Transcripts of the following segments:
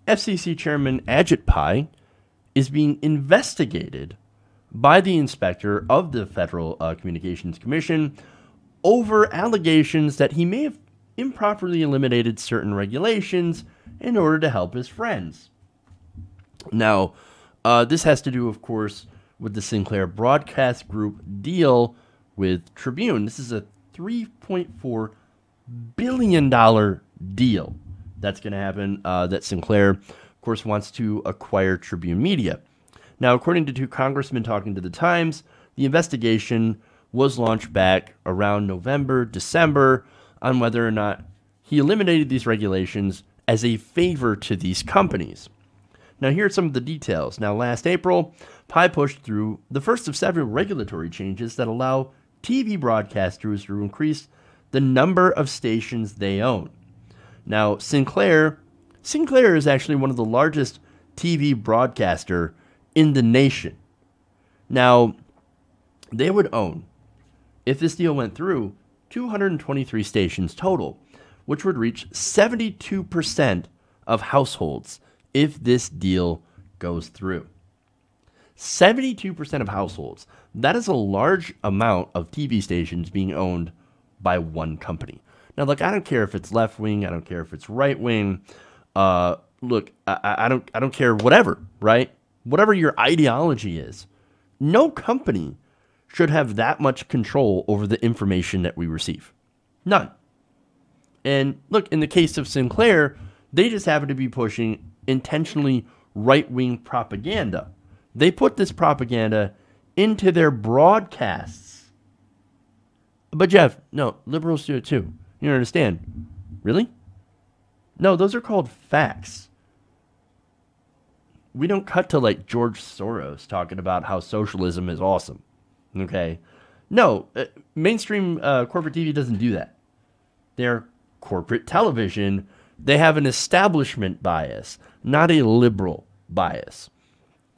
FCC Chairman Ajit Pai is being investigated by the inspector of the Federal Communications Commission over allegations that he may have improperly eliminated certain regulations in order to help his friends. Now, this has to do, of course, with the Sinclair Broadcast Group deal with Tribune. This is a $3.4 billion deal that's going to happen, that Sinclair, of course, wants to acquire Tribune Media. Now, according to two congressmen talking to The Times, the investigation was launched back around November, December, on whether or not he eliminated these regulations as a favor to these companies. Now, here are some of the details. Now, last April, Pai pushed through the first of several regulatory changes that allow TV broadcasters to increase the number of stations they own. Now, Sinclair is actually one of the largest TV broadcaster in the nation. Now, they would own, if this deal went through, 223 stations total, which would reach 72% of households if this deal goes through. 72% of households. That is a large amount of TV stations being owned by one company. Now, look, I don't care if it's left wing. I don't care if it's right wing. Look, I don't care. Whatever, right? Whatever your ideology is, no company should have that much control over the information that we receive. None. And look, in the case of Sinclair, they just happen to be pushing intentionally right-wing propaganda. They put this propaganda into their broadcasts. But Jeff, no, liberals do it too. You don't understand. Really? No, those are called facts. We don't cut to like George Soros talking about how socialism is awesome. Okay? No, mainstream corporate TV doesn't do that. They're corporate television. They have an establishment bias, not a liberal bias.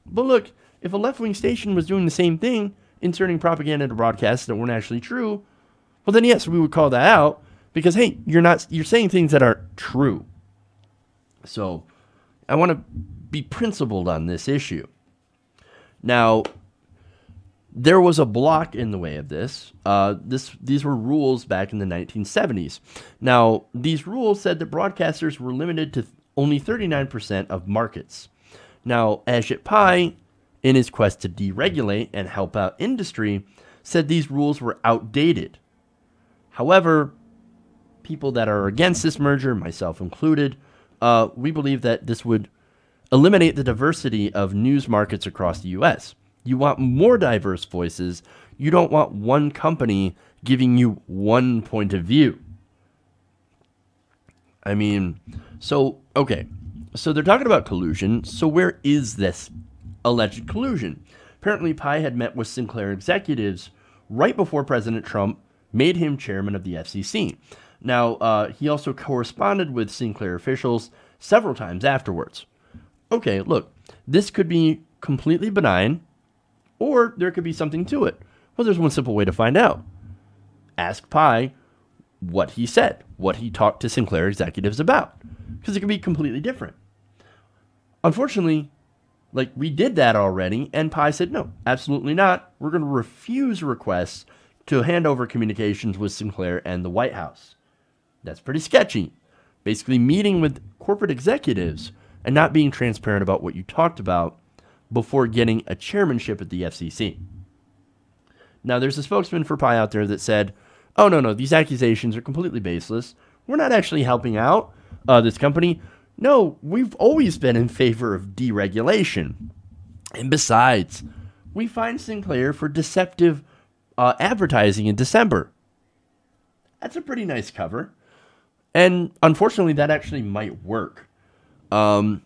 But look, if a left-wing station was doing the same thing, inserting propaganda into broadcasts that weren't actually true, well then yes, we would call that out because hey, you're saying things that aren't true. So, I want to be principled on this issue. Now, there was a block in the way of this. These were rules back in the 1970s. Now, these rules said that broadcasters were limited to only 39% of markets. Now, Ajit Pai, in his quest to deregulate and help out industry, said these rules were outdated. However, people that are against this merger, myself included, we believe that this would eliminate the diversity of news markets across the U.S. You want more diverse voices. You don't want one company giving you one point of view. I mean, okay. So they're talking about collusion. So where is this alleged collusion? Apparently, Pai had met with Sinclair executives right before President Trump made him chairman of the FCC. Now, he also corresponded with Sinclair officials several times afterwards. Okay, look, this could be completely benign, or there could be something to it. Well, there's one simple way to find out. Ask Pai what he said, what he talked to Sinclair executives about, because it could be completely different. Unfortunately, like we did that already, and Pai said, no, absolutely not. We're going to refuse requests to hand over communications with Sinclair and the White House. That's pretty sketchy. Basically meeting with corporate executives and not being transparent about what you talked about before getting a chairmanship at the FCC. Now, there's a spokesman for Pai out there that said, oh, no, these accusations are completely baseless. We're not actually helping out this company. No, we've always been in favor of deregulation. And besides, we fined Sinclair for deceptive advertising in December. That's a pretty nice cover. And unfortunately, that actually might work. As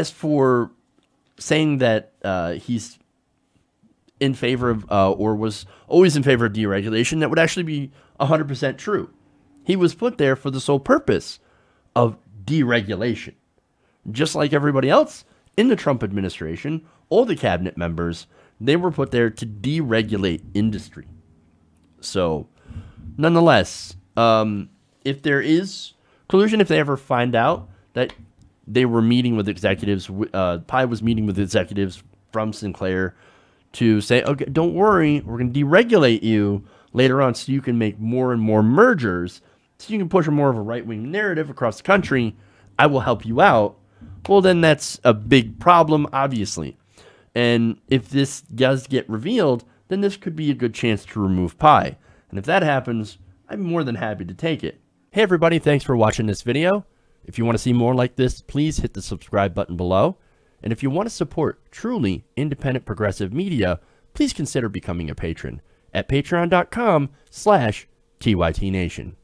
for saying that he's in favor of, or was always in favor of deregulation, that would actually be 100% true. He was put there for the sole purpose of deregulation. Just like everybody else in the Trump administration, all the cabinet members, they were put there to deregulate industry. So, nonetheless, if there is collusion, if they ever find out that they were meeting with executives. Pi was meeting with executives from Sinclair to say, okay, don't worry, we're going to deregulate you later on so you can make more and more mergers, so you can push more of a right-wing narrative across the country. I will help you out. Well, then that's a big problem, obviously. And if this does get revealed, then this could be a good chance to remove Pi. And if that happens, I'm more than happy to take it. Hey everybody, thanks for watching this video. If you want to see more like this, please hit the subscribe button below. And if you want to support truly independent progressive media, please consider becoming a patron at patreon.com/TYTNation.